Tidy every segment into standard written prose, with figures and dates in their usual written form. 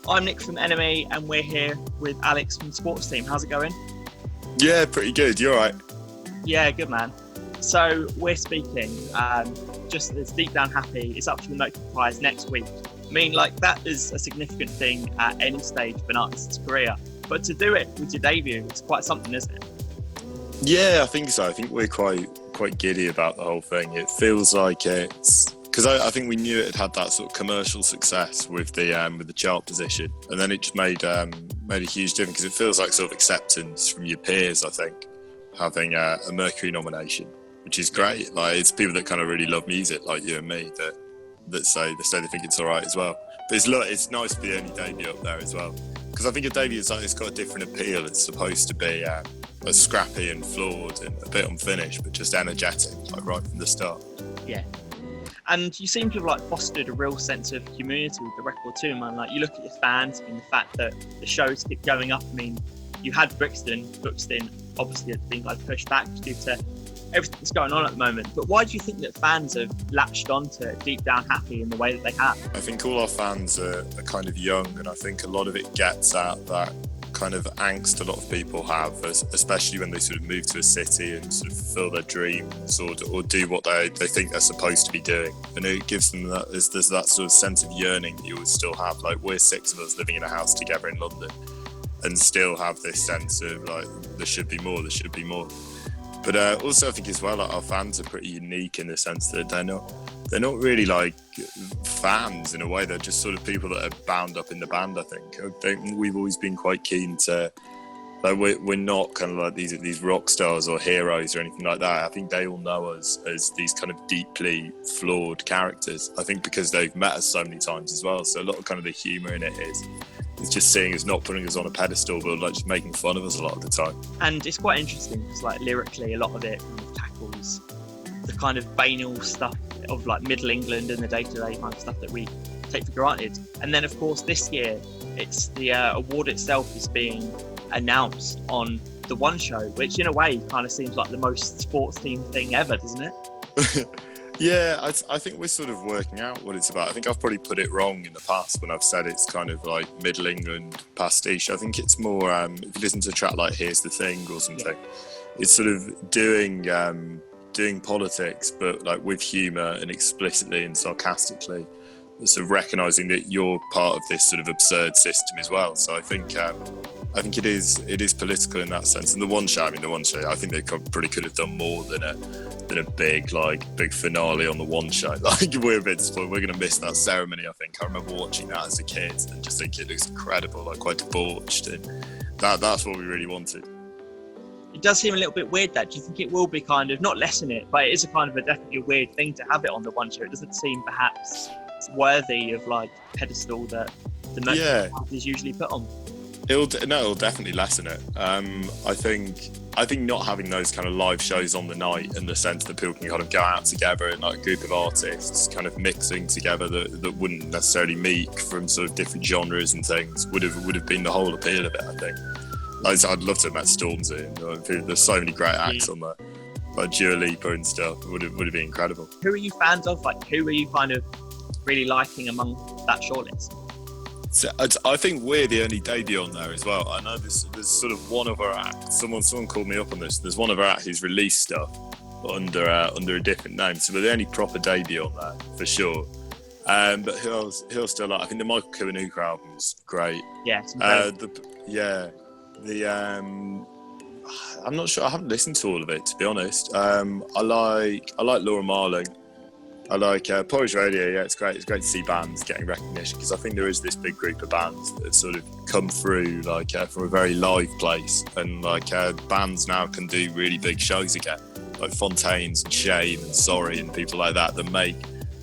I'm Nick from Enemy, and we're here with Alex from the sports team. How's it going? Yeah, pretty good. You all right? Yeah, good man. So we're speaking, just as Deep Down Happy is up for the Mercury Prize next week. I mean, like, that is a significant thing at any stage of an artist's career. But to do it with your debut, it's quite something, isn't it? Yeah, I think so. I think we're quite giddy about the whole thing. It feels like it's because I think we knew it had that sort of commercial success with the chart position, and then it just made a huge difference because it feels like sort of acceptance from your peers. I think having a Mercury nomination, which is great. Like, it's people that kind of really love music, like you and me, that say they think it's all right as well. But it's nice to be the only debut up there as well, because I think a debut is like, it's got a different appeal. It's supposed to be scrappy and flawed and a bit unfinished, but just energetic, like right from the start. Yeah. And you seem to have like fostered a real sense of community with the record too, man. Like, you look at your fans and the fact that the shows keep going up. I mean, you had Buxton, obviously it's been like pushed back due to everything that's going on at the moment. But why do you think that fans have latched on to Deep Down Happy in the way that they have? I think all our fans are kind of young, and I think a lot of it gets at that kind of angst a lot of people have, especially when they sort of move to a city and sort of fulfill their dreams or do what they think they're supposed to be doing. And it gives them there's that sort of sense of yearning that you always still have. Like, we're six of us living in a house together in London and still have this sense of like, there should be more. But also I think as well, like, our fans are pretty unique in the sense that they're not really like fans in a way. They're just sort of people that are bound up in the band. I think we've always been quite keen to, like, we're not kind of like these rock stars or heroes or anything like that. I think they all know us as these kind of deeply flawed characters. I think because they've met us so many times as well. So a lot of kind of the humour in it is just seeing us, not putting us on a pedestal, but like just making fun of us a lot of the time. And it's quite interesting because, like, lyrically, a lot of it kind of tackles the kind of banal stuff of like Middle England and the day-to-day kind of stuff that we take for granted. And then, of course, this year, it's the award itself is being announced on the One Show, which in a way kind of seems like the most sports-themed thing ever, doesn't it? Yeah, I think we're sort of working out what it's about. I think I've probably put it wrong in the past when I've said it's kind of like Middle England pastiche. I think it's more, if you listen to a track like Here's the Thing or something, it's sort of doing politics, but like with humour and explicitly and sarcastically, sort of recognising that you're part of this sort of absurd system as well. So I think it is political in that sense. And the One Show, I think they probably could have done more than a big finale on the One Show. Like, we're a bit disappointed. We're going to miss that ceremony. I think I remember watching that as a kid and just think it looks incredible, like quite debauched, and that's what we really wanted. It does seem a little bit weird. That, do you think it will be kind of not lessen it, but it is a kind of definitely a weird thing to have it on the One Show? It doesn't seem perhaps worthy of like pedestal that the Mercury is usually put on. It'll definitely lessen it. I think not having those kind of live shows on the night, in the sense that people can kind of go out together in like a group of artists kind of mixing together that wouldn't necessarily meet from sort of different genres and things, would have been the whole appeal of it, I think. Like, I'd love to have met Stormzy. There's so many great acts on there, like Dua Lipa and stuff. Would have been incredible. Who are you fans of? Like, who are you kind of really liking among that shortlist? So I think we're the only debut on there as well. I know there's sort of one of our acts. Someone called me up on this. There's one of our acts who's released stuff under a different name, so we're the only proper debut on there for sure. But who else still like? I think the Michael Kiwanuka album's great. Yeah, it's incredible. I'm not sure. I haven't listened to all of it, to be honest. I like Laura Marling. I like Porridge Radio. Yeah, it's great. It's great to see bands getting recognition, because I think there is this big group of bands that sort of come through like from a very live place, and like bands now can do really big shows again, like Fontaines and Shame and Sorry and people like that make,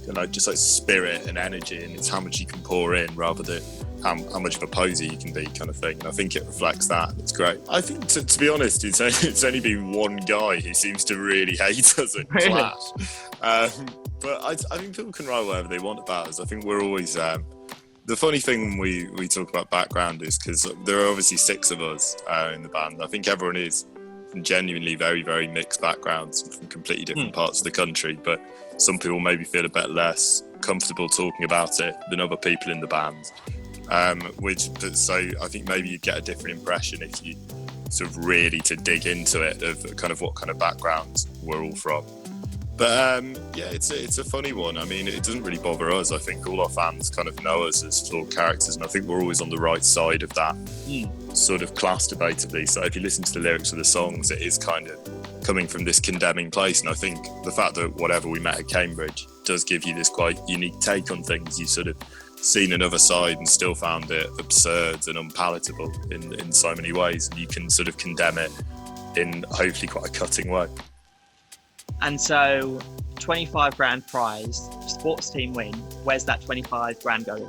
you know, just like spirit and energy, and it's how much you can pour in rather than how much of a poser you can be, kind of thing. And I think it reflects that. It's great. I think, to be honest, it's only been one guy who seems to really hate us at Clash. But I think people can write whatever they want about us. I think we're always... the funny thing when we talk about background is because there are obviously six of us in the band. I think everyone is from genuinely very, very mixed backgrounds from completely different parts of the country. But some people maybe feel a bit less comfortable talking about it than other people in the band. So I think maybe you'd get a different impression if you sort of really to dig into it of kind of what kind of background we're all from. But yeah, it's a funny one. I mean, it doesn't really bother us. I think all our fans kind of know us as flawed characters, and I think we're always on the right side of that sort of class debatably. So if you listen to the lyrics of the songs, it is kind of coming from this condemning place. And I think the fact that Whatever We Met at Cambridge does give you this quite unique take on things. You sort of seen another side and still found it absurd and unpalatable in so many ways, and you can sort of condemn it in hopefully quite a cutting way. And so 25 grand prize, sports team win, where's that 25 grand going?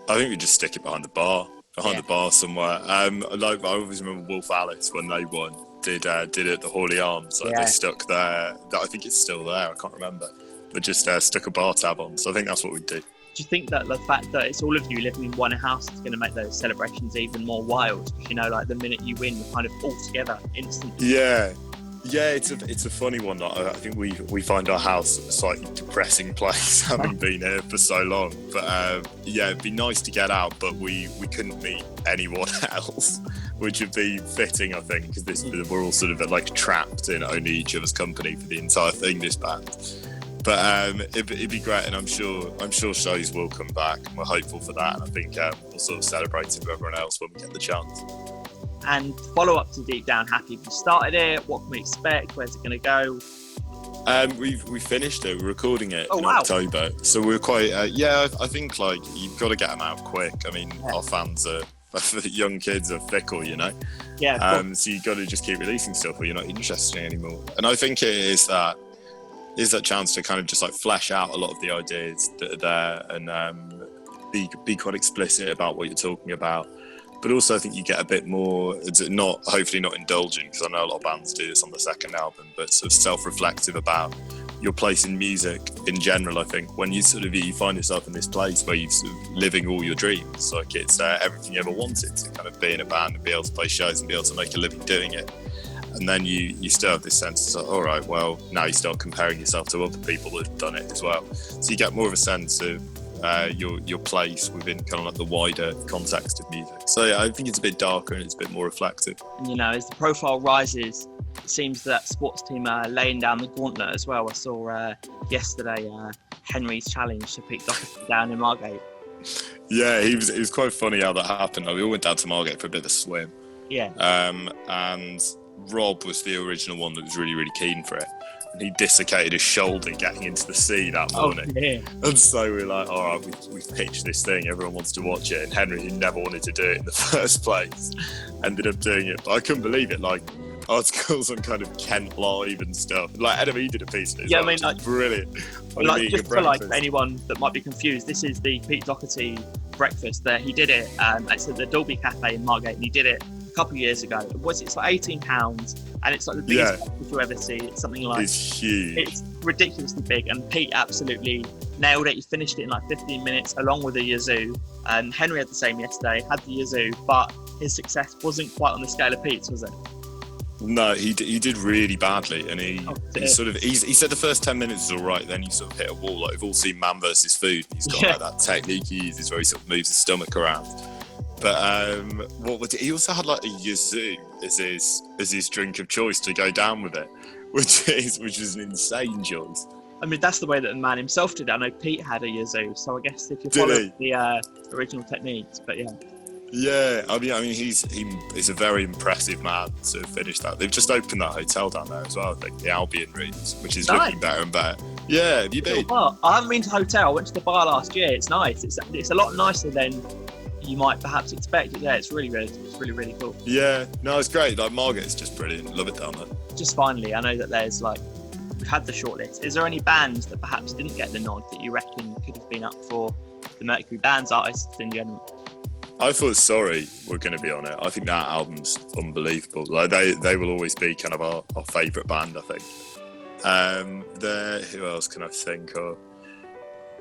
I think we just stick it behind the bar somewhere. Like I always remember Wolf Alice when they won did it at the Hawley Arms. Like they stuck there, I think it's still there, I can't remember, but just stuck a bar tab on. So I think that's what we'd do. Do you think that the fact that it's all of you living in one house is going to make those celebrations even more wild? Because, you know, like the minute you win, you're kind of all together instantly. Yeah, it's a funny one. I think we find our house a slightly depressing place, having been here for so long. But yeah, it'd be nice to get out, but we couldn't meet anyone else, which would be fitting, I think, because we're all sort of like trapped in only each other's company for the entire thing, this band. But it'd be great, and I'm sure shows will come back, and we're hopeful for that. And I think we'll sort of celebrate it with everyone else when we get the chance. And follow up to Deep Down Happy. We started it. What can we expect? Where's it going to go? We finished it. We're recording it in wow. October, so we're quite. I think like you've got to get them out quick. I mean, our fans are. Young kids are fickle, you know. Yeah. So you've got to just keep releasing stuff, or you're not interested anymore. And I think it is that chance to kind of just like flesh out a lot of the ideas that are there, and be quite explicit about what you're talking about. But also I think you get a bit more, hopefully not indulgent, because I know a lot of bands do this on the second album, but sort of self-reflective about your place in music in general. I think when you find yourself in this place where you're sort of living all your dreams, like it's everything you ever wanted, to kind of be in a band and be able to play shows and be able to make a living doing it. And then you still have this sense of, all right, well, now you start comparing yourself to other people that have done it as well. So you get more of a sense of your place within kind of like the wider context of music. So yeah, I think it's a bit darker and it's a bit more reflective. And, you know, as the profile rises, it seems that sports team are laying down the gauntlet as well. I saw yesterday Henry's challenge to Pete Doherty down in Margate. Yeah, it was quite funny how that happened. Like, we all went down to Margate for a bit of a swim. Yeah. And Rob was the original one that was really, really keen for it. And he dislocated his shoulder getting into the sea that morning. Yeah. And so we're like, all right, we've pitched this thing, everyone wants to watch it. And Henry, who never wanted to do it in the first place, ended up doing it. But I couldn't believe it. Like, articles on kind of Kent Live and stuff. Like, NME did a piece of it. Yeah, I mean, like, brilliant. Like, just for like anyone that might be confused, this is the Pete Doherty breakfast that he did it. It's at the Dolby Cafe in Margate, and he did it a couple of years ago. It's like £18, and it's like the biggest breakfast you'll ever see. It's something like, it's huge. It's ridiculously big, and Pete absolutely nailed it. He finished it in like 15 minutes along with a yazoo. And Henry had the same yesterday, had the yazoo, but his success wasn't quite on the scale of Pete's, was it? No, he did really badly, and he said the first 10 minutes is all right, then you sort of hit a wall. Like, we've all seen Man vs Food. He's got like that technique he uses where he sort of moves his stomach around. But he also had like a yazoo as his drink of choice to go down with it, which is an insane choice. I mean, that's the way that the man himself did it. I know Pete had a yazoo, so I guess if you follow the original techniques, but yeah. Yeah, I mean, he's a very impressive man to finish that. They've just opened that hotel down there as well, I think, the Albion Rooms, which is looking better and better. Yeah, have you been? I haven't been to the hotel. I went to the bar last year. It's nice. It's a lot nicer than you might perhaps expect. Yeah, it's really good. It's really, really cool. Yeah, no, it's great. Like, Margate's just brilliant. Love it down there. Just finally, I know that we've had the shortlist. Is there any bands that perhaps didn't get the nod that you reckon could have been up for the Mercury bands, artists in general? I thought Sorry were going to be on it. I think that album's unbelievable. Like, they will always be kind of our favourite band, I think. Who else can I think of?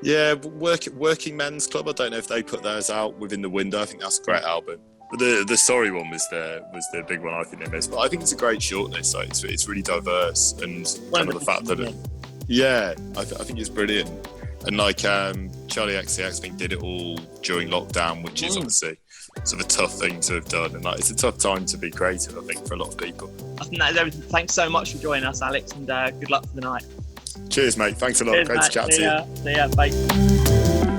Yeah, Working Men's Club. I don't know if they put theirs out within the window. I think that's a great album. But the Sorry one was the big one I think they missed. But I think it's a great shortlist. Like, it's really diverse, and kind of the fact that I think it's brilliant. And like Charlie XCX, I think, did it all during lockdown, which is obviously sort of a tough thing to have done. And like, it's a tough time to be creative, I think, for a lot of people. I think that is everything. Thanks so much for joining us, Alex, and good luck for the night. Cheers, mate. Thanks a lot. Cheers, Great mate. to chat to you. See ya. Bye.